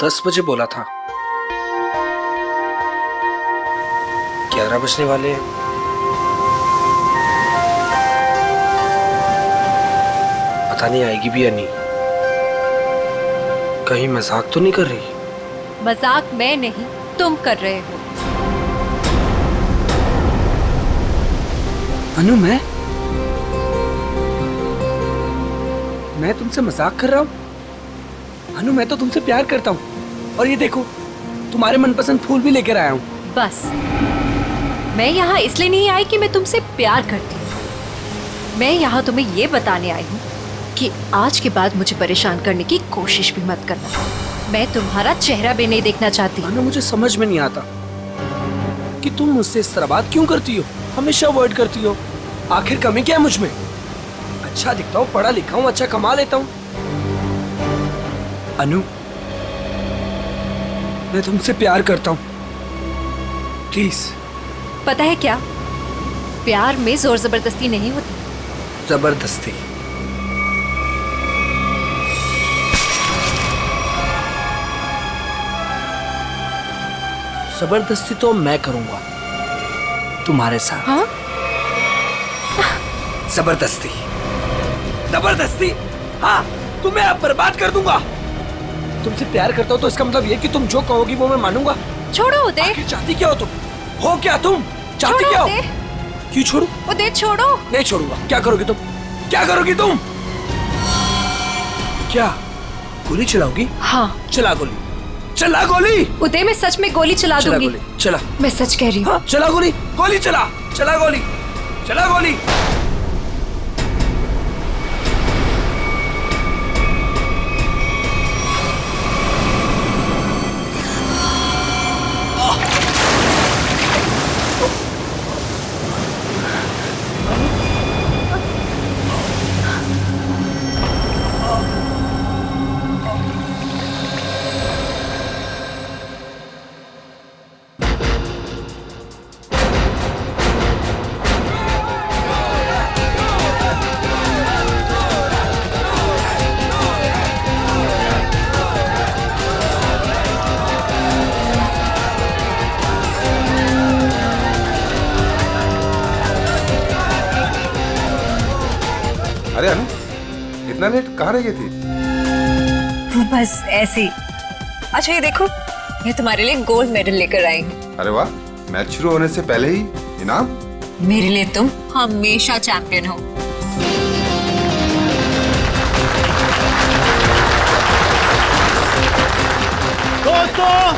10 बजे बोला था। 11 बजने वाले हैं। पता नहीं आएगी भी या नहीं। कहीं मजाक तो नहीं कर रही? मजाक मैं नहीं, तुम कर रहे हो। अनु, मैं तुमसे मजाक कर रहा हूँ? अनु, मैं तो तुमसे प्यार करता हूँ। और ये देखो, तुम्हारे मनपसंद फूल भी लेकर आया हूँ। बस, मैं यहाँ इसलिए नहीं आई कि मैं तुमसे प्यार करती हूँ। मैं यहाँ तुम्हें ये बताने आई हूँ कि आज के बाद मुझे परेशान करने की कोशिश भी मत करना। मैं तुम्हारा चेहरा भी नहीं देखना चाहती। अनु, मुझे समझ में नहीं आता कि तुम मुझसे इस तरह बात क्यों करती हो, हमेशा अवॉइड करती हो। आखिर कमी क्या है मुझ में? अच्छा दिखता हूँ, पढ़ा लिखा हूँ, अच्छा कमा लेता हूँ। अनु, मैं तुमसे प्यार करता हूँ, प्लीज। पता है क्या, प्यार में जोर जबरदस्ती नहीं होती। जबरदस्ती? जबरदस्ती तो मैं करूंगा तुम्हारे साथ। हाँ? जबरदस्ती? जबरदस्ती? हाँ, तुम्हें अब बर्बाद कर दूंगा। तुमसे प्यार करता हूँ तो इसका मतलब ये कि तुम जो कहोगी वो मैं मानूंगा। छोड़ो उदय। आखिर चाहती क्या हो तुम? हो क्या तुम? चाहती क्या हो? क्यों छोड़ू? उदय छोड़ो। नहीं छोड़ूंगा। क्या करोगी तुम? क्या करोगी तुम? क्या गोली चलाओगी? हाँ। चला गोली, चला गोली। उदय, मैं सच में गोली चला दूंगी। चला। मैं सच कह रही हूँ। हाँ, चला गोली, गोली चला, चला गोली, चला गोली। अरे अनु, इतना लेट कहाँ रह गई थी? बस ऐसे ही। अच्छा ये देखो, मैं तुम्हारे लिए गोल्ड मेडल लेकर आई हूँ। अरे वाह, मैच शुरू होने से पहले ही इनाम? मेरे लिए तुम हमेशा चैंपियन हो। दोस्तों,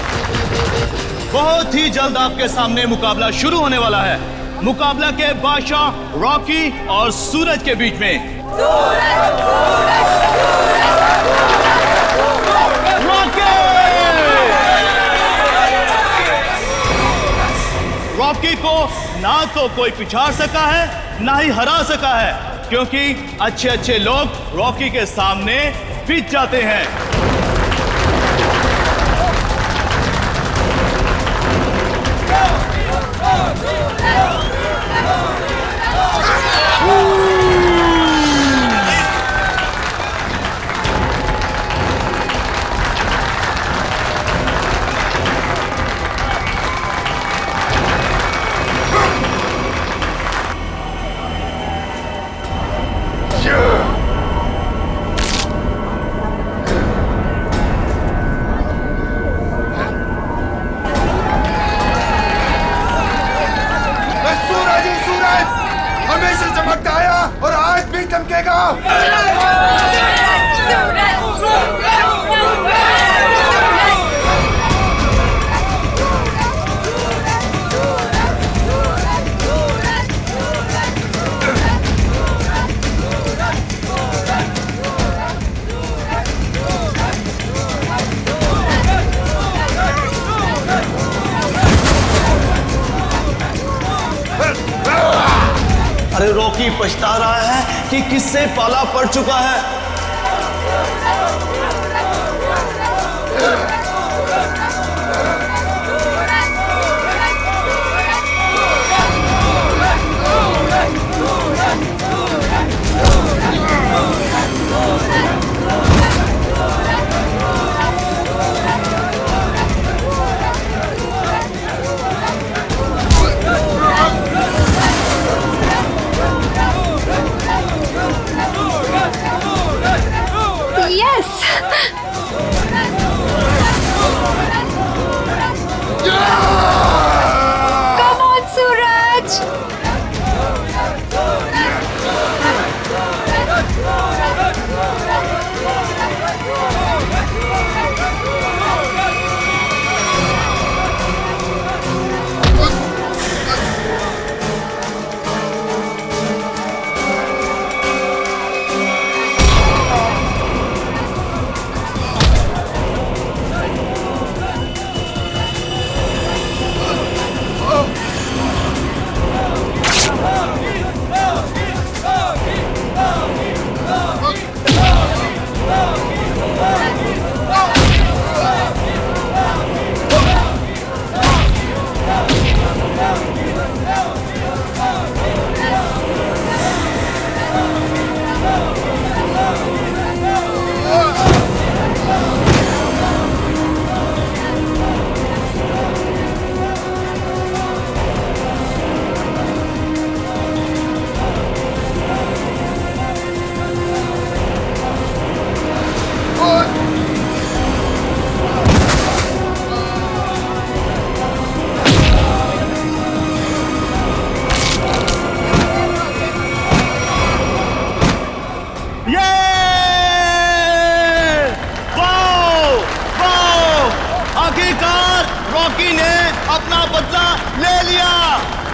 बहुत ही जल्द आपके सामने मुकाबला शुरू होने वाला है। मुकाबला के बादशाह रॉकी और सूरज के बीच में। रॉकी को ना तो कोई पिछाड़ सका है, ना ही हरा सका है, क्योंकि अच्छे अच्छे लोग रॉकी के सामने पिट जाते हैं। हमेशा चमकता आया और आज भी चमकेगा। अरे रॉकी पछता रहा है कि किससे पाला पड़ चुका है।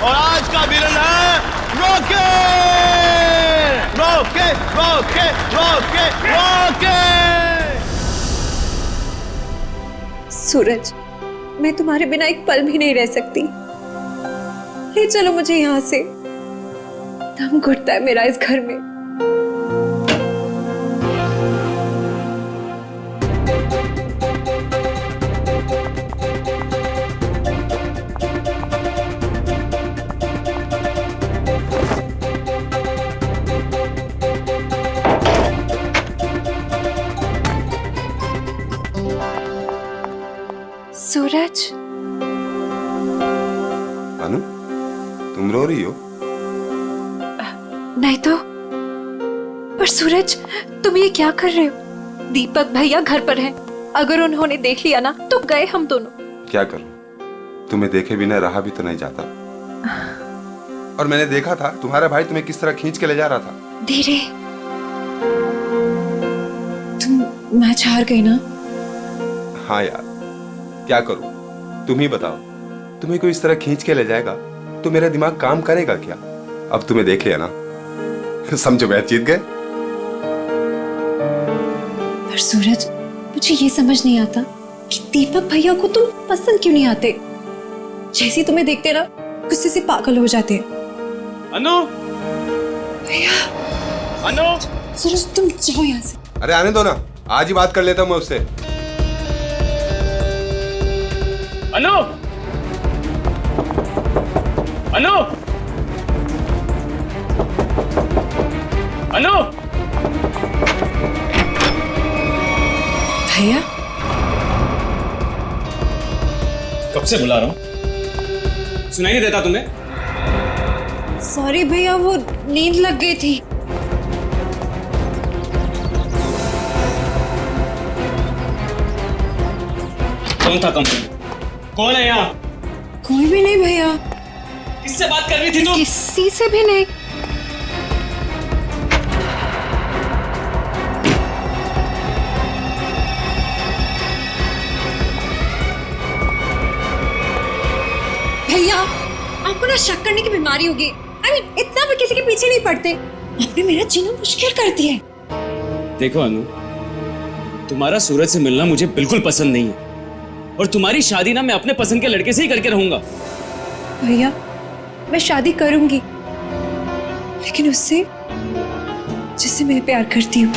और आज का विलन है Rocky. Rocky Rocky Rocky Rocky. Suraj, मैं तुम्हारे बिना एक पल भी नहीं रह सकती। ले चलो मुझे यहाँ से, दम घुटता है मेरा इस घर में। सूरज, अनु, तुम रो रही हो? नहीं तो। पर सूरज, तुम ये क्या कर रहे हो? दीपक भैया घर पर हैं। अगर उन्होंने देख लिया ना तो गए हम दोनों। क्या करूं? तुम्हें देखे बिना रहा भी तो नहीं जाता। और मैंने देखा था तुम्हारा भाई तुम्हें किस तरह खींच के ले जा रहा था। धीरे। तुम मैच हार गई ना? हाँ यार, क्या करूं? तुम ही बताओ। तुम्हें कोई इस तरह खींच के ले जाएगा तो मेरा दिमाग काम करेगा क्या? अब तुम्हें देख लिया ना, समझो मैच जीत गए। पर सूरज, मुझे ये समझ नहीं आता कि दीपक भैया को तुम पसंद क्यों नहीं आते। जैसे तुम्हें देखते ना गुस्से से पागल हो जाते हैं। अनु, भैया, अनु, सूरज तुम जाओ यहाँ से। अरे आने दो ना, आज ही बात कर लेता हूं मैं उससे। अनु, अनु, अनु। भैया, कब से बुला रहा हूं, सुनाई नहीं देता तुम्हें? सॉरी भैया, वो नींद लग गई थी। कौन था कंपनी? कौन है यहाँ? कोई भी नहीं भैया। किससे बात कर रही थी तुम? किसी से भी नहीं। भैया, आपको ना शक करने की बीमारी होगी। इतना भी किसी के पीछे नहीं पड़ते। आपने मेरा जीना मुश्किल कर दिया है। देखो अनु, तुम्हारा सूरज से मिलना मुझे बिल्कुल पसंद नहीं है, और तुम्हारी शादी ना मैं अपने पसंद के लड़के से ही करके रहूंगा। भैया, मैं शादी करूंगी, लेकिन उससे जिससे मैं प्यार करती हूँ,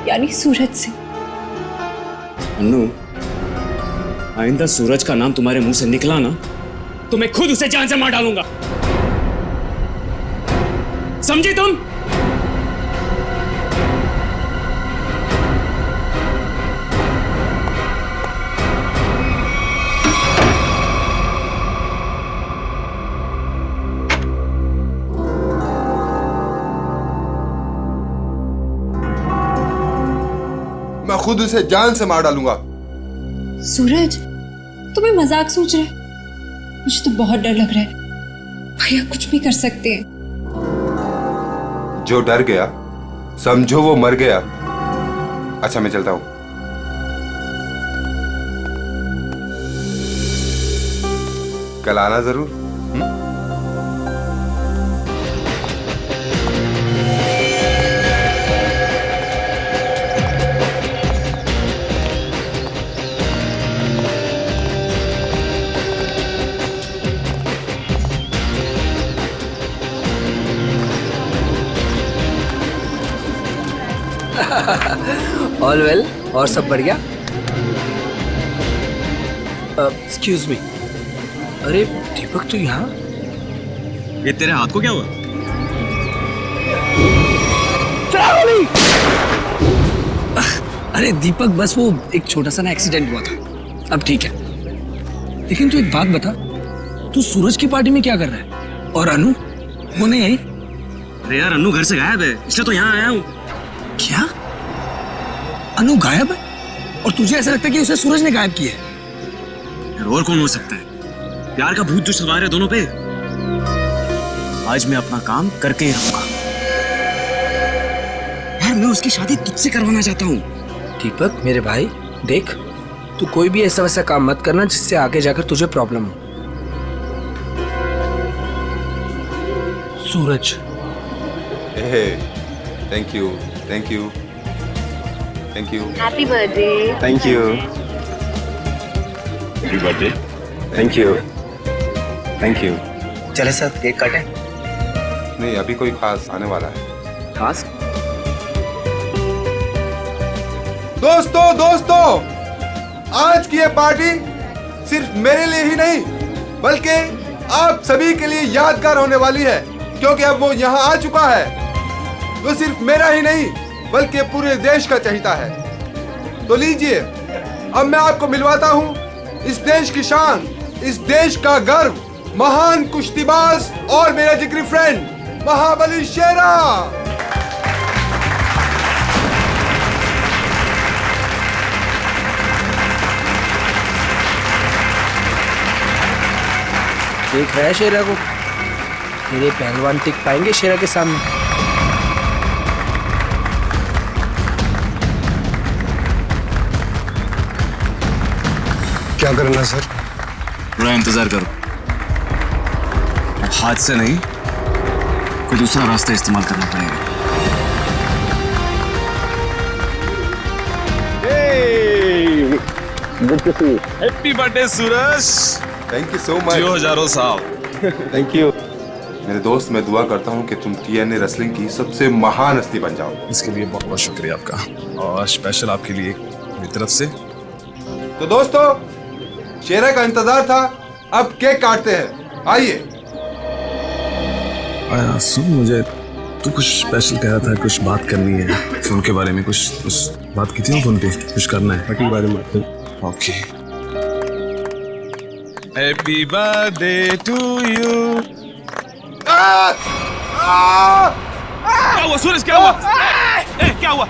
यानी सूरज से। अनु, आइंदा सूरज का नाम तुम्हारे मुंह से निकला ना तो मैं खुद उसे जान से मार डालूंगा। समझी तुम? मैं खुद उसे जान से मार डालूंगा। सूरज, तुम्हें मजाक सोच रहे? मुझे तो बहुत डर लग रहा है। भैया कुछ भी कर सकते हैं। जो डर गया समझो वो मर गया। अच्छा, मैं चलता हूं। कल आना जरूर। ऑल वेल, और सब बढ़िया? Excuse me. अरे दीपक, तू यहाँ? ये तेरे हाथ को क्या हुआ? अरे दीपक, बस वो एक छोटा सा ना एक्सीडेंट हुआ था, अब ठीक है। लेकिन तू एक बात बता, तू सूरज की पार्टी में क्या कर रहा है? और अनु वो नहीं आई? अरे यार, अनु घर से गायब है, इसलिए तो यहाँ आया हूँ। क्या? अनु गायब है? और तुझे ऐसा लगता है कि उसे सूरज ने गायब किया है? यार और कौन हो सकता है? प्यार का भूत जो सवार है दोनों पे। आज मैं अपना काम करके ही रहूंगा। यार मैं उसकी शादी तुझसे करवाना चाहता हूँ। दीपक मेरे भाई, देख, तू कोई भी ऐसा वैसा काम मत करना जिससे आगे जाकर तुझे प्रॉब्लम हो। Suraj. Thank you, thank you, thank you, happy birthday. Thank you, happy birthday. Thank you, thank you. चले सर केक काटें। नहीं, अभी कोई खास आने वाला है। खास दोस्तों, आज की ये पार्टी सिर्फ मेरे लिए ही नहीं बल्कि आप सभी के लिए यादगार होने वाली है, क्योंकि अब वो यहाँ आ चुका है। वो सिर्फ मेरा ही नहीं बल्कि पूरे देश का चहेता है। तो लीजिए, अब मैं आपको मिलवाता हूँ इस देश की शान, इस देश का गर्व, महान कुश्तीबाज और मेरा जिगरी फ्रेंड महाबली शेरा। देख रहा है शेरा को? तेरे पहलवान टिक पाएंगे शेरा के सामने? क्या करना सर? थोड़ा इंतजार करो। हाथ से नहीं, कोई दूसरा रास्ता इस्तेमाल करना पड़ेगा। Happy birthday Suraj. Thank you so much. जियो हजारों साल। थैंक यू मेरे दोस्त। मैं दुआ करता हूँ कि तुम TNA रेसलिंग की सबसे महान हस्ती बन जाओ। इसके लिए बहुत बहुत शुक्रिया आपका, और स्पेशल आपके लिए मेरी तरफ से। तो दोस्तों, शेरा का इंतजार था, अब केक काटते हैं। आइए। आया सुन, मुझे तू कुछ स्पेशल कह रहा था, कुछ बात करनी है फोन के बारे में। कुछ बात की थी ना फोन पे, कुछ करना है पार्टी के बारे में। Okay. Happy birthday to you. क्या हुआ सूरज? क्या हुआ? क्या हुआ?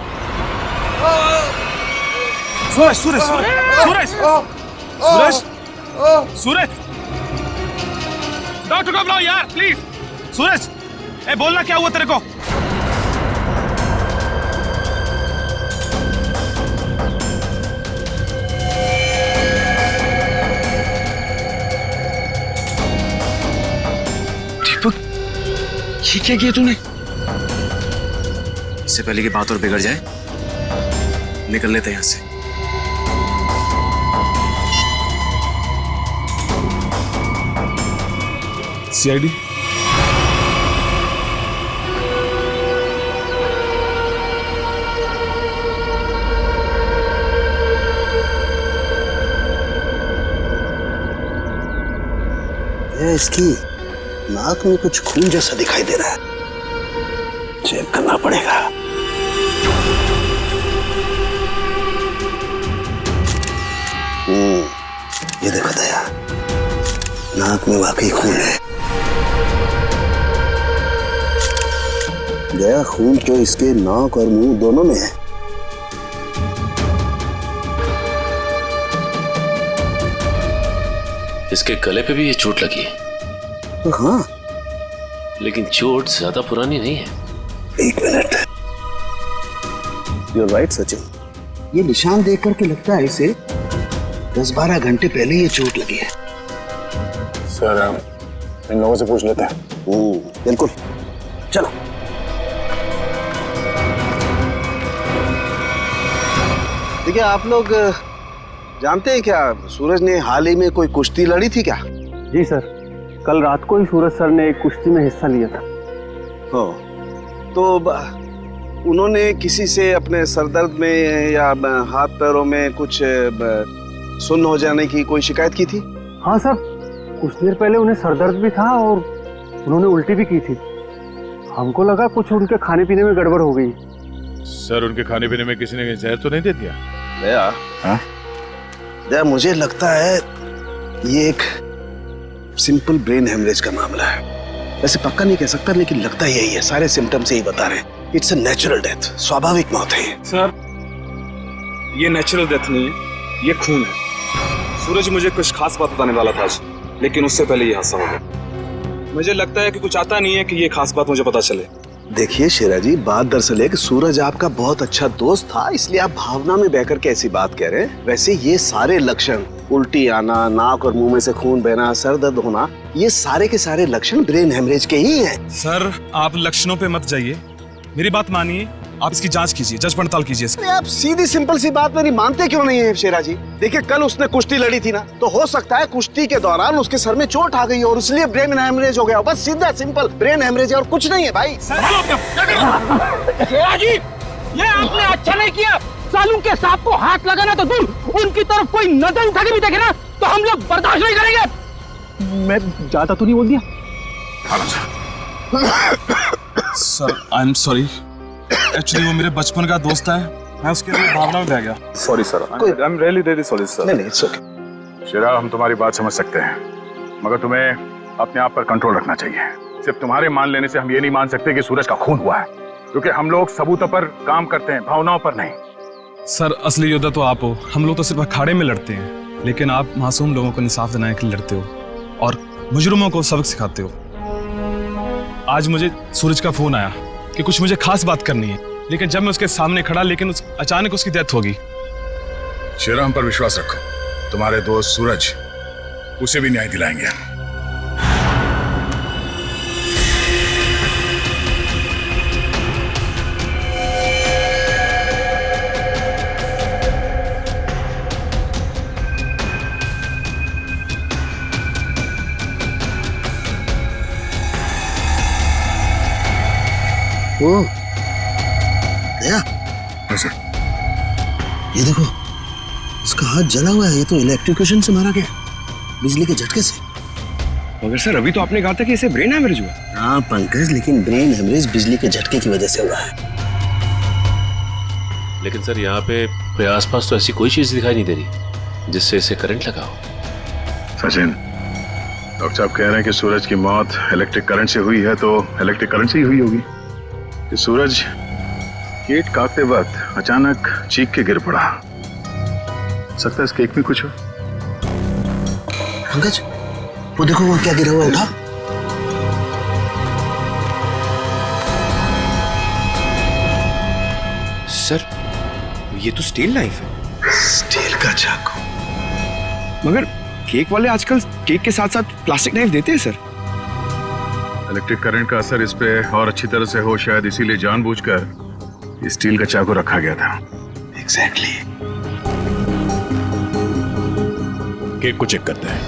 सूरज सूरज सूरज सूरज सूरज, डॉक्टर को बुलाओ यार प्लीज। सूरज, बोलना क्या हुआ तेरे को? दीपक, ये क्या किया तूने? इससे पहले की बात और बिगड़ जाए, निकल लेते हैं यहाँ से। CID इसकी नाक में कुछ खून जैसा दिखाई दे रहा है, चेक करना पड़ेगा। ये देखो दया, नाक में वाकई खून है। दया, खून तो इसके नाक और मुंह दोनों में है। इसके गले पे भी ये चोट लगी है। तो हाँ, लेकिन चोट ज्यादा पुरानी नहीं है। एक मिनट। You're right, Sachin. ये निशान देख करके लगता है इसे 10-12 घंटे पहले ये चोट लगी है। सर, इन लोगों से पूछ लेते हैं। बिल्कुल, चलो। देखिए, आप लोग जानते हैं क्या, सूरज ने हाल ही में कोई कुश्ती लड़ी थी क्या? जी सर, कल रात को ही सूरज सर ने एक कुश्ती में हिस्सा लिया था। हो, तो उन्होंने किसी से अपने सरदर्द में या हाथ पैरों में कुछ सुन्न हो जाने की कोई शिकायत की थी? हाँ सर, कुछ देर पहले उन्हें सरदर्द भी था और उन्होंने उल्टी भी की थी। हमको लगा कुछ उनके खाने पीने में गड़बड़ हो गई। सर, उनके खाने पीने में किसी ने जहर तो नहीं दे दिया? दया, हाँ? दया, मुझे लगता है ये एक सिंपल ब्रेन हेमरेज का मामला है। वैसे पक्का नहीं कह सकता, लेकिन लगता यही है। सारे सिम्टम्स यही बता रहे हैं। इट्स अ नेचुरल डेथ, स्वाभाविक मौत है। सर, ये नेचुरल डेथ नहीं है, ये खून है। सूरज मुझे कुछ खास बात बताने वाला था आज, लेकिन उससे पहले ये हादसा हो गया। मुझे लगता है कि कुछ आता नहीं है कि ये खास बात मुझे पता चले। देखिए शेरा जी, बात दरअसल है कि सूरज आपका बहुत अच्छा दोस्त था, इसलिए आप भावना में बहकर के ऐसी बात कह रहे हैं। वैसे ये सारे लक्षण, उल्टी आना, नाक और मुंह में से खून बहना, सर दर्द होना, ये सारे के सारे लक्षण ब्रेन हेमरेज के ही हैं। सर आप लक्षणों पे मत जाइए, मेरी बात मानिए, आप इसकी जांच कीजिए, जांच पड़ताल कीजिए इसकी। अरे आप सीधी सिंपल सी बात मेरी मानते क्यों नहीं है शेरा जी? देखिए कल उसने कुश्ती लड़ी थी ना, तो हो सकता है कुश्ती के दौरान उसके सर में चोट आ गई और इसलिए ब्रेन हेमरेज हो गया। बस सीधा सिंपल ब्रेन हेमरेज है और कुछ नहीं है भाई। शेरा जी, ये आपने अच्छा नहीं किया। सालू के सांप को हाथ लगाना तो दूर, उनकी तरफ कोई नजर उठा के भी देखे ना तो हम लोग बर्दाश्त नहीं करेंगे। मैं ज्यादा तो नहीं बोल दिया? Sir I am sorry, actually वो मेरे बचपन का दोस्त है, मैं उसके लिए भावना में बह गया। Sorry sir, I am really sorry sir. नहीं इट्स ओके। शेरा, हम तुम्हारी बात समझ सकते हैं, मगर तुम्हें अपने आप पर कंट्रोल रखना चाहिए। सिर्फ तुम्हारे मान लेने से हम ये नहीं मान सकते कि सूरज का खून हुआ है, क्योंकि हम लोग सबूतों पर काम करते हैं, भावनाओं पर नहीं। सर असली योद्धा तो आप हो, हम लोग तो सिर्फ अखाड़े में लड़ते हैं, लेकिन आप मासूम लोगों को इंसाफ दिलाने के लिए लड़ते हो और मुजरिमों को सबक सिखाते हो। आज मुझे सूरज का फोन आया कि कुछ मुझे खास बात करनी है, लेकिन जब मैं उसके सामने खड़ा, लेकिन अचानक उसकी डेथ होगी। शेरा, हम पर विश्वास रखो, तुम्हारे दोस्त सूरज, उसे भी न्याय दिलाएंगे। ओ दया, ये देखो इसका हाथ जला हुआ है। ये तो इलेक्ट्रिक्यूशन से मारा गया, बिजली के झटके से। मगर सर अभी तो आपने कहा था कि इसे ब्रेन हेमरेज हुआ। हाँ पंकज, लेकिन ब्रेन हेमरेज बिजली के झटके की वजह से हुआ है। लेकिन सर यहाँ पे आसपास तो ऐसी कोई चीज दिखाई नहीं दे रही जिससे इसे करंट लगा हो। सचिन, डॉक्टर साहब कह रहे हैं कि सूरज की मौत इलेक्ट्रिक करंट से हुई है, तो इलेक्ट्रिक करंट से ही हुई होगी। कि सूरज केक काटते वक्त अचानक चीख के गिर पड़ा। सकता है इस केक में कुछ हो। पंकज, वो देखो वो क्या गिरा हुआ उठा। सर ये तो स्टील नाइफ है। स्टील का चाकू। मगर केक वाले आजकल केक के साथ साथ प्लास्टिक नाइफ देते हैं सर। इलेक्ट्रिक करंट का असर इस पे और अच्छी तरह से हो, शायद इसीलिए जानबूझकर स्टील का चाकू रखा गया था। एग्जैक्टली। केक को चेक करते हैं।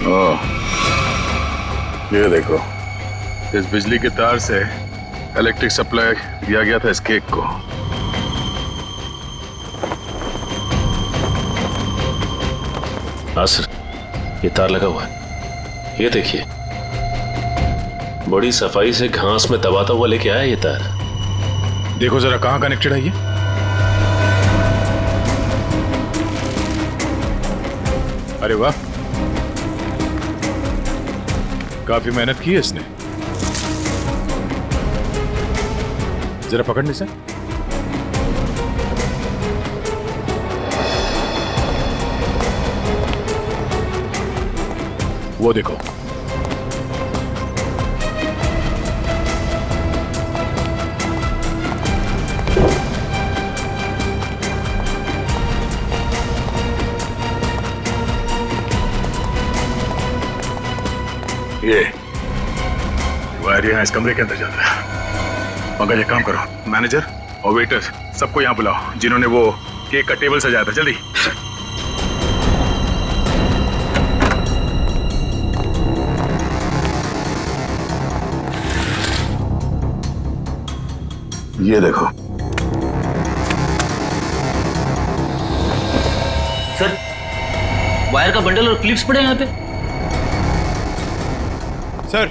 ओह, ये देखो, इस बिजली के तार से इलेक्ट्रिक सप्लाई दिया गया था इस केक को। हाँ सर, ये तार लगा हुआ है, ये देखिए, बड़ी सफाई से घास में दबाता हुआ लेके आया ये तार। देखो जरा कहां कनेक्टेड है ये। अरे वाह, काफी मेहनत की है इसने। जरा पकड़ने से। वो देखो, ये वायर यहाँ इस कमरे के अंदर जाता है। पंकज एक काम करो, मैनेजर और वेटर सबको यहाँ बुलाओ जिन्होंने वो केक का टेबल सजाया था, जल्दी। ये देखो सर, वायर का बंडल और क्लिप्स पड़े हैं यहाँ पे। सर,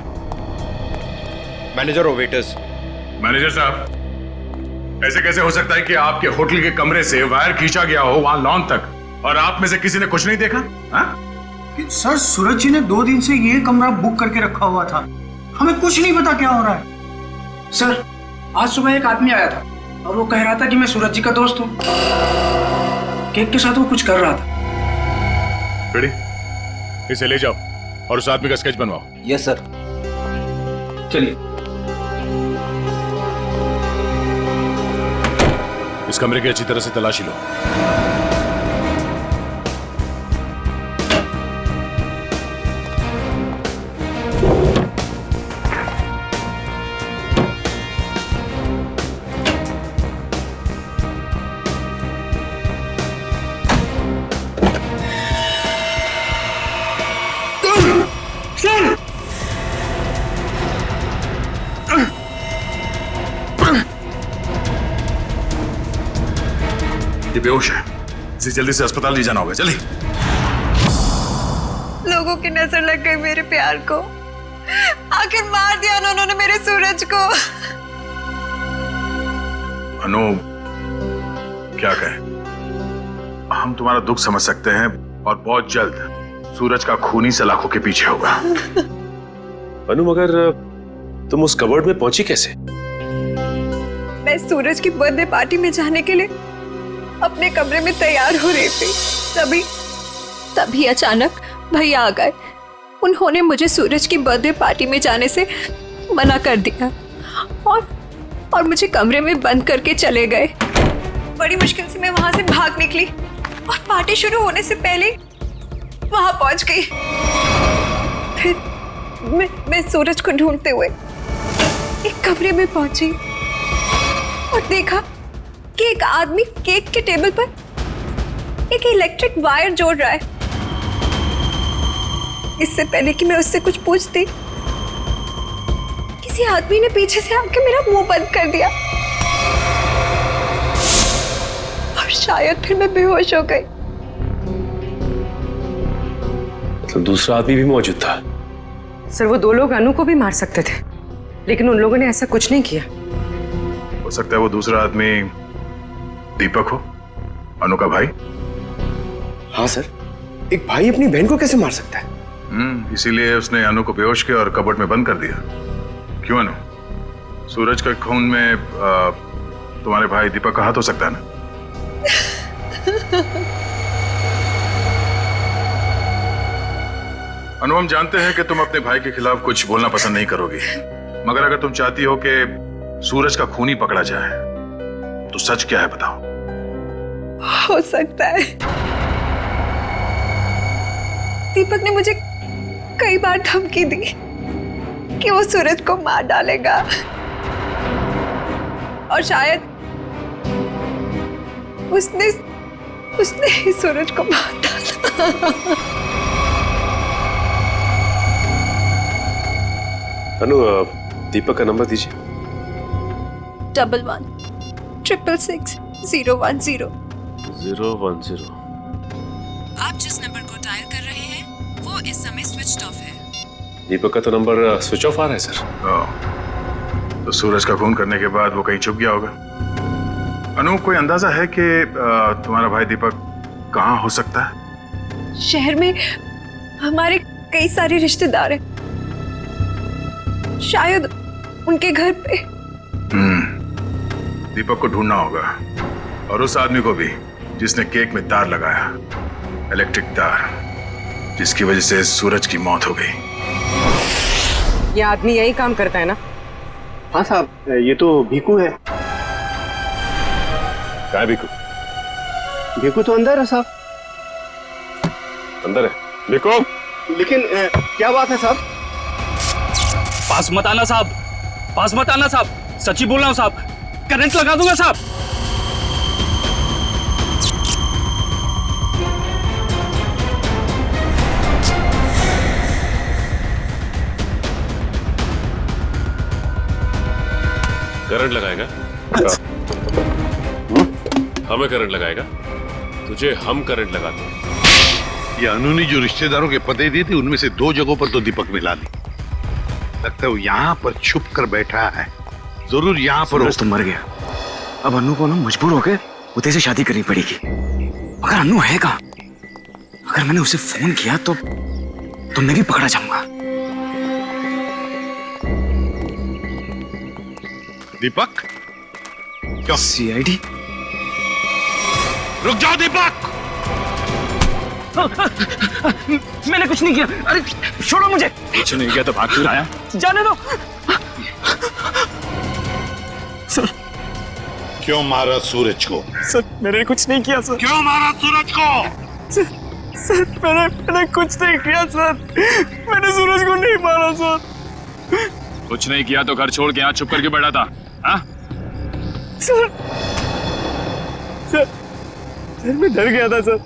मैनेजर और वेटर्स। मैनेजर साहब, ऐसे कैसे हो सकता है कि आपके होटल के कमरे से वायर खींचा गया हो वहां लॉन तक और आप में से किसी ने कुछ नहीं देखा? सर, सूरज जी ने 2 दिन से ये कमरा बुक करके रखा हुआ था, हमें कुछ नहीं पता क्या हो रहा है। सर, आज सुबह एक आदमी आया था और वो कह रहा था कि मैं सूरज जी का दोस्त हूँ। केक के साथ वो कुछ कर रहा था। रेडी, इसे ले जाओ और उस आदमी का स्केच बनवाओ। Yes sir. चलिए। इस कमरे की अच्छी तरह से तलाशी लो। ये बेहोश है, इसे जल्दी से अस्पताल ले जाना होगा। जल्दी। लोगों की नजर लग गई मेरे प्यार को। आखिर मार दिया ना उन्होंने मेरे सूरज को। अनु, क्या कहें, हम तुम्हारा दुख समझ सकते हैं और बहुत जल्द सूरज का खूनी सलाखों के पीछे होगा। अनु, मगर तुम उस कबर्ड में पहुंची कैसे? मैं सूरज की बर्थडे पार्टी में जाने के लिए अपने कमरे में तैयार हो रही थी, तभी अचानक भैया आ गए। उन्होंने मुझे सूरज की बर्थडे पार्टी में जाने से मना कर दिया और मुझे कमरे में बंद करके चले गए। बड़ी मुश्किल से मैं वहां से भाग निकली और पार्टी शुरू होने से पहले वहां पहुंच गई। फिर मैं सूरज को ढूंढते हुए एक कमरे में पहुंची और देखा कि एक आदमी केक के टेबल पर एक इलेक्ट्रिक वायर जोड़ रहा है। इससे पहले कि मैं उससे कुछ पूछती, किसी आदमी ने पीछे से आके मेरा मुंह बंद कर दिया और शायद फिर मैं बेहोश हो गई। मतलब दूसरा आदमी भी मौजूद था? सर, वो 2 लोग अनु को भी मार सकते थे, लेकिन उन लोगों ने ऐसा कुछ नहीं किया। हो सकता है वो दूसरा आदमी दीपक हो, अनु का भाई। हाँ सर, एक भाई अपनी बहन को कैसे मार सकता है? इसीलिए उसने अनु को बेहोश किया और कबर्ड में बंद कर दिया। क्यों अनु, सूरज के खून में तुम्हारे भाई दीपक का हाथ हो सकता है ना? अनु, हम जानते हैं कि तुम अपने भाई के खिलाफ कुछ बोलना पसंद नहीं करोगी, मगर अगर तुम चाहती हो कि सूरज का खूनी पकड़ा जाए तो सच क्या है बताओ। हो सकता है दीपक ने मुझे कई बार धमकी दी कि वो सूरज को मार डालेगा और शायद उसने ही सूरज को मार डाला। अनु, दीपक का नंबर दीजिए। 11 666 010 010। आप जिस नंबर को डायल कर रहे हैं वो इस समय स्विच ऑफ है। दीपक का तो नंबर स्विच ऑफ आ रहा है सर। तो सूरज का खून करने के बाद वो कहीं छुप गया होगा। अनु, कोई अंदाजा है कि तुम्हारा भाई दीपक कहाँ हो सकता है? शहर में हमारे कई सारे रिश्तेदार हैं, शायद उनके घर पे। दीपक को ढूंढना होगा और उस आदमी को भी जिसने केक में तार लगाया, इलेक्ट्रिक तार, जिसकी वजह से सूरज की मौत हो गई। ये आदमी यही काम करता है ना? हाँ साहब, ये तो भीकू है। क्या है भीकू? भीकू तो अंदर है साहब। अंदर है भीकू? लेकिन क्या बात है साहब? पास मत आना साहब, पास मत आना साहब, सच्ची बोल रहा हूं साहब, करंट लगा दूंगा साहब। करंट लगाएगा? हमें करंट लगाएगा? तुझे हम करंट लगाते हैं। ये अनु ने जो रिश्तेदारों के पते दिए थे उनमें से 2 जगहों पर तो दीपक मिला ली। लगता है वो यहाँ पर छुप कर बैठा है। जरूर यहाँ पर सूरज तो मर गया। अब अनु को ना मजबूर होकर उदय से शादी करनी पड़ेगी। अगर अनु है कहाँ? अगर मैंने उसे फोन किया तो मैं भी पकड़ा जाऊंगा। दीपक? क्या? सीआईडी? रुक जाओ दीपक! मैंने कुछ नहीं किया। अरे छोड़ो मुझे। कुछ नहीं किया तो भाग क्यों आया? जाने दो। सर, क्यों मारा सूरज को? सर मैंने कुछ नहीं किया सर। क्यों मारा सूरज को? सर मैंने कुछ नहीं किया सर। मैंने सूरज को नहीं मारा सर। कुछ नहीं किया तो घर छोड़ के यहाँ चुप करके बैठा था? हाँ? सर मैं डर गया था सर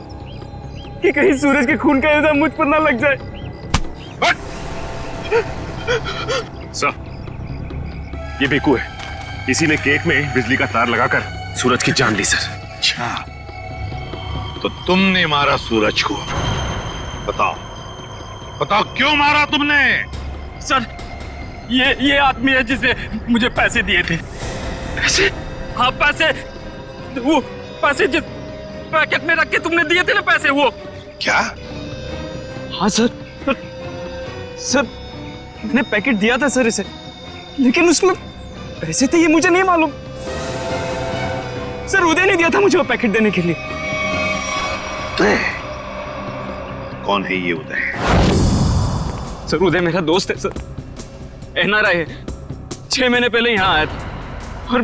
कि कहीं सूरज के खून का इल्जाम मुझ पर ना लग जाए। सर ये बेकू है, किसी ने केक में बिजली का तार लगाकर सूरज की जान ली सर। अच्छा तो तुमने मारा सूरज को? बताओ बताओ क्यों मारा तुमने? सर ये आदमी है जिसे मुझे पैसे दिए थे। पैसे? हाँ पैसे, वो पैसे जिस पैकेट में रख के तुमने दिए थे ना पैसे, वो। क्या? हाँ सर मैंने पैकेट दिया था सर इसे, लेकिन उसमें पैसे थे ये मुझे नहीं मालूम। सर उदय ने दिया था मुझे वो पैकेट देने के लिए। उदय? कौन है ये उदय? सर उदय मेरा दोस्त है सर, एनआरआई है। 6 महीने पहले यहाँ आया था और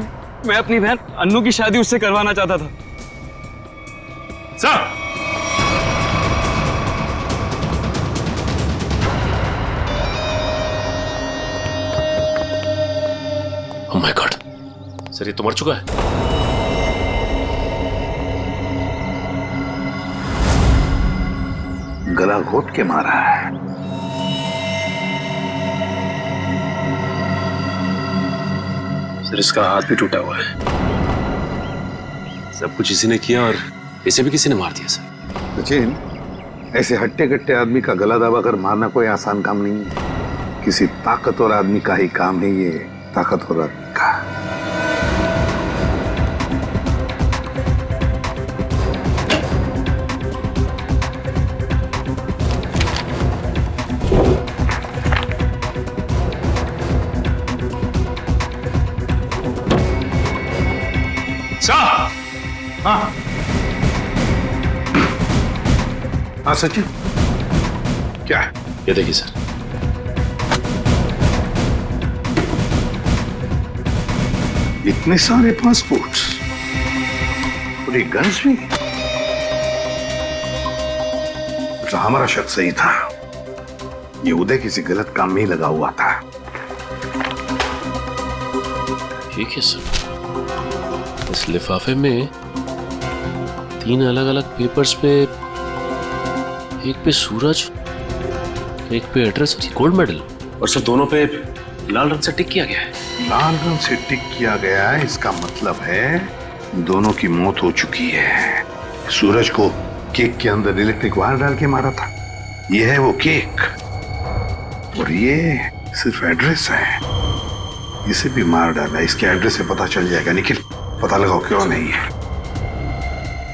मैं अपनी बहन अन्नू की शादी उससे करवाना चाहता था। Sir oh my God, sir ये तो मर चुका है। गला घोट के मारा है। सर इसका हाथ भी टूटा हुआ है। सब कुछ इसी ने किया और इसे भी किसी ने मार दिया सर। सचिन, ऐसे हट्टे कट्टे आदमी का गला दबाकर मारना कोई आसान काम नहीं है। किसी ताकतवर आदमी का ही काम है ये, ताकतवर आदमी का। हाँ हाँ सचिन, क्या है? ये देखिए सर। इतने सारे पासपोर्ट्स और ये गन्स भी। तो हमारा शक सही था, ये उदय किसी गलत काम में ही लगा हुआ था। ठीक है सर, इस लिफाफे में 3 अलग अलग पेपर्स पे, एक पे सूरज, एक पे एड्रेस और गोल्ड मेडल, और सर दोनों पे लाल रंग से टिक किया गया है। लाल रंग से टिक किया गया है, इसका मतलब है दोनों की मौत हो चुकी है। सूरज को केक के अंदर इलेक्ट्रिक वायर डाल के मारा था, ये है वो केक, और ये सिर्फ एड्रेस है, इसे भी मार डाला। इसके एड्रेस से पता चल जाएगा। निखिल पता लगाओ क्यों नहीं है।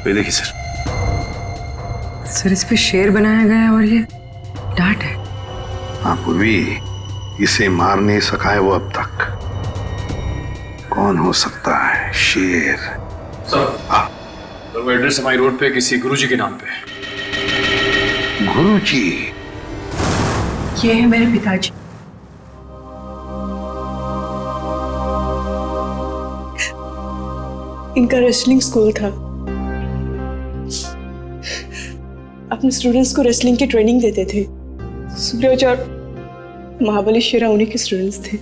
ये देखिए सर। सर इस पे शेर बनाया गया है और ये डांट है। हाँ पूर्वी, इसे मार नहीं सका है वो अब तक। कौन हो सकता है? शेर। सर हाँ, तो वो एड्रेस हमारी रोड पे किसी गुरुजी के नाम पे। गुरुजी? ये है मेरे पिताजी। इनका रेसलिंग स्कूल था, अपने स्टूडेंट्स को रेसलिंग की ट्रेनिंग देते थे। सूरज और महाबली शेरा उन्हीं के स्टूडेंट्स थे।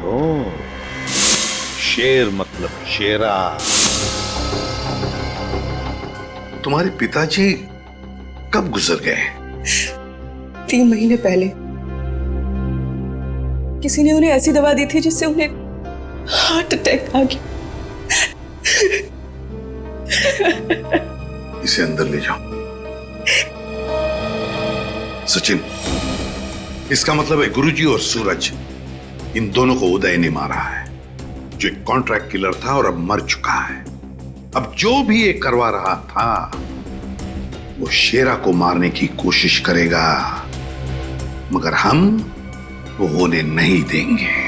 ओ, शेर मतलब शेरा। तुम्हारे पिताजी कब गुजर गए? 3 महीने पहले। किसी ने उन्हें ऐसी दवा दी थी जिससे उन्हें हार्ट अटैक आ गया। इसे अंदर ले जाओ। सचिन, इसका मतलब है गुरुजी और सूरज, इन दोनों को उदय ने मारा है, जो एक कॉन्ट्रैक्ट किलर था और अब मर चुका है। अब जो भी ये करवा रहा था वो शेरा को मारने की कोशिश करेगा, मगर हम वो होने नहीं देंगे।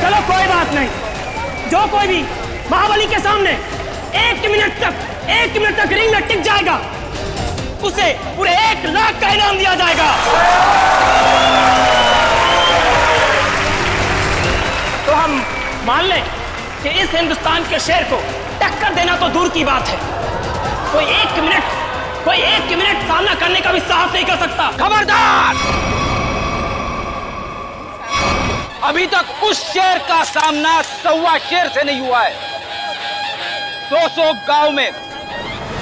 चलो कोई बात नहीं, जो कोई भी महाबली के सामने 1 मिनट तक रिंग में टिक जाएगा उसे पूरे 1 लाख का इनाम दिया जाएगा। तो हम मान लें कि इस हिंदुस्तान के शेर को टक्कर देना तो दूर की बात है, कोई एक मिनट सामना करने का भी साहस नहीं कर सकता। खबरदार! अभी तक उस शेर का सामना 1.25 शेर से नहीं हुआ है। 200 गांव में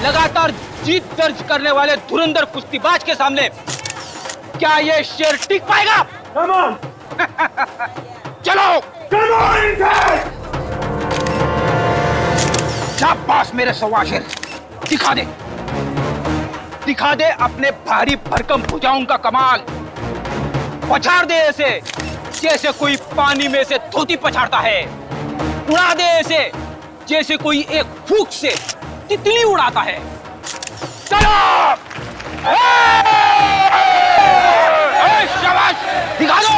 लगातार जीत दर्ज करने वाले धुरंधर कुश्तीबाज के सामने क्या ये शेर टिक पाएगा? चलो शाबाश मेरे 1.25 शेर, दिखा दे अपने भारी भरकम भुजाओं का कमाल। पछाड़ दे ऐसे जैसे कोई पानी में से धोती पछाड़ता है, उड़ा दे ऐसे जैसे कोई एक फूंक से तितली उड़ाता है। चलो शाबाश, दिखा दो।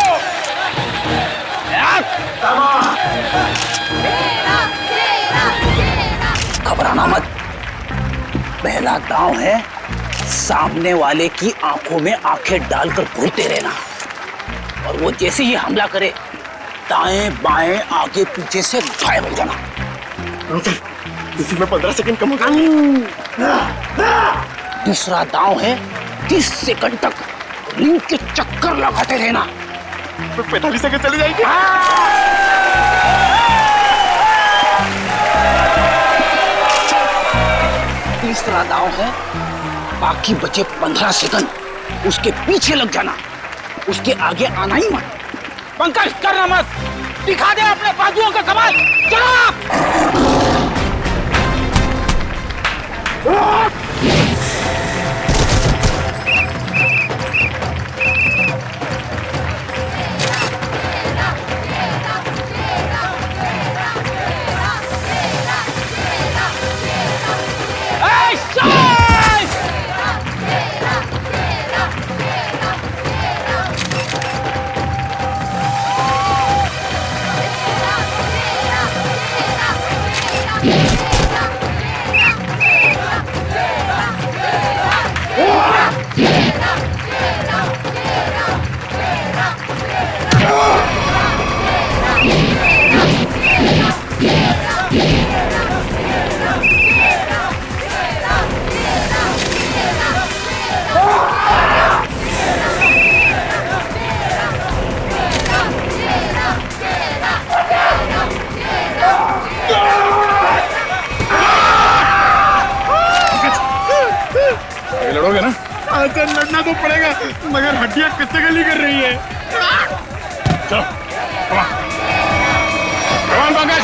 घबराना मत, पहला दांव है सामने वाले की आंखों में आंखें डालकर घूरते रहना, और वो जैसे ही हमला करे दाएं बाएं आगे पीछे से गायब हो जाना। इसी में 15 सेकंड कम होगा। दूसरा दांव है 30 सेकंड तक रिंग के चक्कर लगाते रहना। 45 सेकंड चले जाएंगे। तीसरा दांव है बाकी बचे 15 सेकंड उसके पीछे लग जाना, उसके आगे आना ही मत। पंकज करना मत, दिखा दे अपने बाजुओं का कमाल। चलो लड़ोगे ना? सर लड़ना तो पड़ेगा, मगर हड्डियां कितने गली कर रही है। चलो पंकज।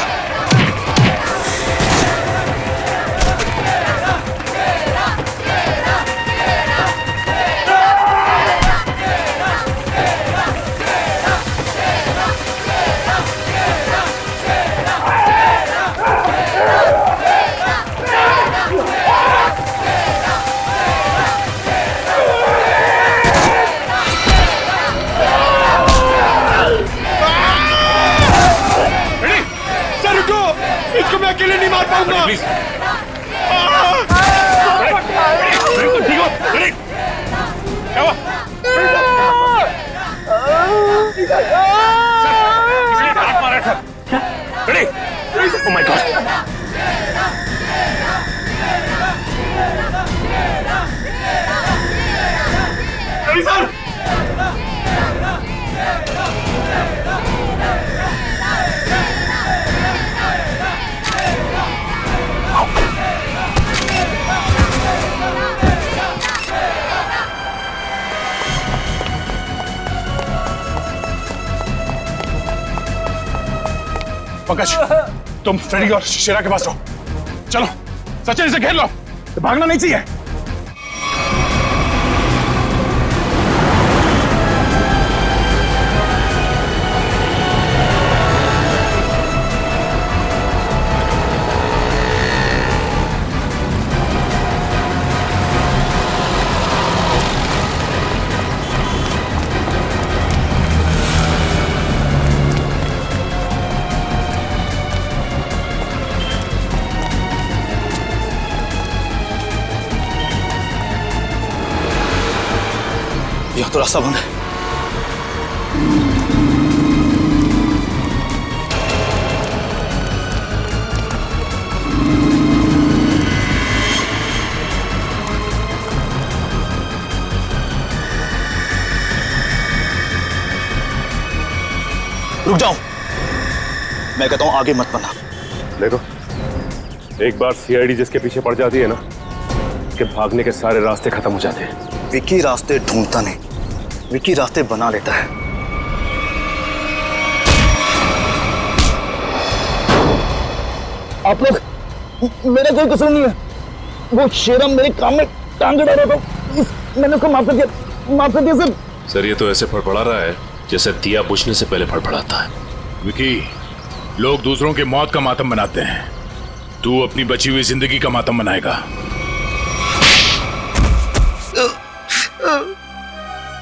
इसको मैं अकेले नहीं मार पाऊंगा। क्या हुआ? Oh my God! Sir Pankaj, तुम फ्रेडी और शेरा के पास रहो। चलो सचिन, इसे घेर लो, भागना नहीं चाहिए। यहाँ तो रास्ता बंद है। रुक जाओ, मैं कहता हूं आगे मत बढ़ना। देखो, एक बार सीआईडी जिसके पीछे पड़ जाती है ना, कि भागने के सारे रास्ते खत्म हो जाते हैं। विकी रास्ते ढूंढता नहीं, विकी रास्ते बना लेता है। आप लोग, मेरा कोई कसूर नहीं है। वो शेरा मेरे काम में टांग अड़ा रहा था, मैंने उसको माफ कर दिया सर। सर ये तो ऐसे फड़फड़ा रहा है जैसे दिया बुझने से पहले फड़फड़ाता है। विकी, लोग दूसरों की मौत का मातम मनाते हैं, तू अपनी बची हुई जिंदगी का मातम मनाएगा।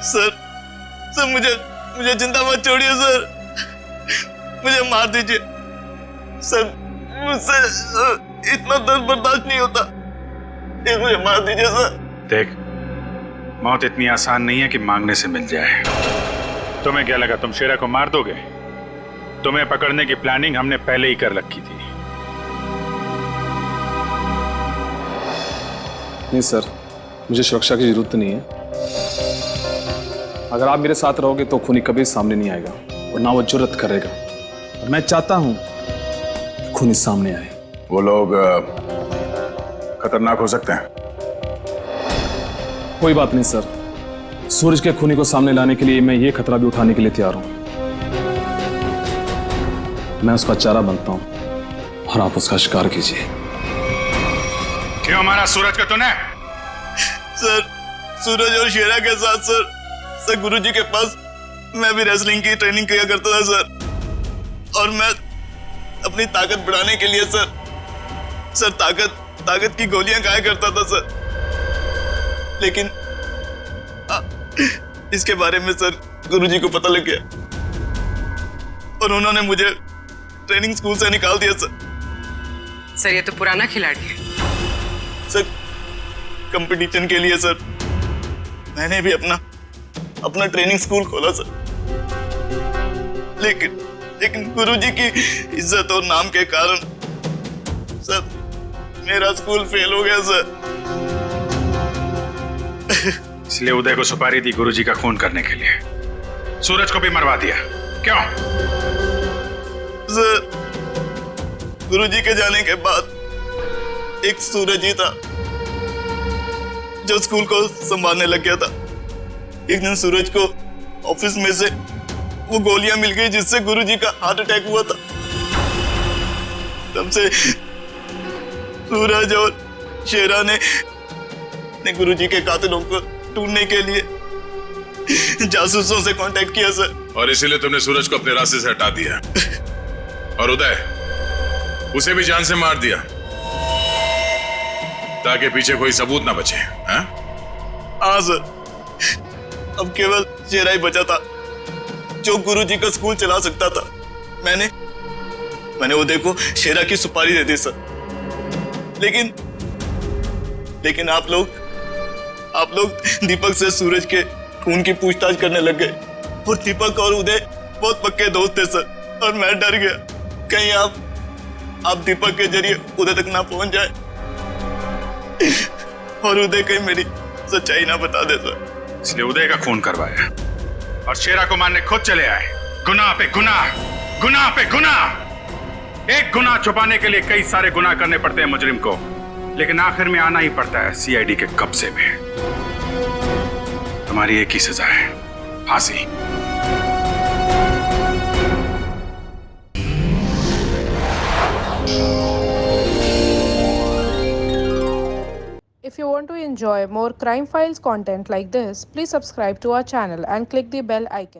सर मुझे जिंदा मत छोड़िए सर, मुझे मार दीजिए सर, मुझसे इतना दर्द बर्दाश्त नहीं होता, मुझे मार दीजिए सर। देख, मौत इतनी आसान नहीं है कि मांगने से मिल जाए। तुम्हें क्या लगा तुम शेरा को मार दोगे? तुम्हें पकड़ने की प्लानिंग हमने पहले ही कर रखी थी। नहीं सर, मुझे सुरक्षा की जरूरत नहीं है। अगर आप मेरे साथ रहोगे तो खूनी कभी सामने नहीं आएगा और ना वो जुर्रत करेगा। और मैं चाहता हूं कि खूनी सामने आए। वो लोग खतरनाक हो सकते हैं। कोई बात नहीं सर, सूरज के खूनी को सामने लाने के लिए मैं ये खतरा भी उठाने के लिए तैयार हूं। मैं उसका चारा बनता हूं और आप उसका शिकार कीजिए। क्यों मारा सूरज को तूने? सर, सूरज और शेरा के साथ सर गुरुजी के पास मैं भी रेसलिंग की ट्रेनिंग किया करता था सर, और मैं अपनी ताकत बढ़ाने के लिए सर ताकत की गोलियां खाया करता था सर। लेकिन इसके बारे में सर गुरुजी को पता लग गया और उन्होंने मुझे ट्रेनिंग स्कूल से निकाल दिया सर। सर ये तो पुराना खिलाड़ी है। सर कंपटीशन के लिए सर मैंने भी अपना ट्रेनिंग स्कूल खोला सर, लेकिन गुरुजी की इज्जत और नाम के कारण सर मेरा स्कूल फेल हो गया सर। इसलिए उदय को सुपारी दी गुरुजी का खून करने के लिए, सूरज को भी मरवा दिया। क्यों? सर गुरुजी के जाने के बाद एक सूरज ही था जो स्कूल को संभालने लग गया था। एक दिन सूरज को ऑफिस में से वो गोलियां मिल गई जिससे गुरुजी का हार्ट अटैक हुआ था। तब से सूरज और शेरा ने गुरुजी के कातिलों को ढूंढने के लिए जासूसों से कांटेक्ट किया सर। और इसीलिए तुमने सूरज को अपने रास्ते से हटा दिया और उदय, उसे भी जान से मार दिया ताकि पीछे कोई सबूत ना बचे। हाँ सर, अब केवल शेरा ही बचा था जो गुरुजी का स्कूल चला सकता था। मैंने उदय को शेरा की सुपारी दे दी सर, लेकिन आप लोग दीपक से सूरज के खून की पूछताछ करने लग गए और दीपक और उदय बहुत पक्के दोस्त थे सर, और मैं डर गया कहीं आप दीपक के जरिए उदय तक ना पहुंच जाए और उदय कहीं मेरी सच्चाई ना बता दे सर। इसलिए उदय का खून करवाया और शेरा को मारने खुद चले आए। गुनाह पे गुनाह, गुनाह पे गुनाह। एक गुनाह छुपाने के लिए कई सारे गुनाह करने पड़ते हैं मुजरिम को, लेकिन आखिर में आना ही पड़ता है सीआईडी के कब्जे में। तुम्हारी एक ही सजा है, फांसी। If you want to enjoy more Crime Files content like this, please subscribe to our channel and click the bell icon.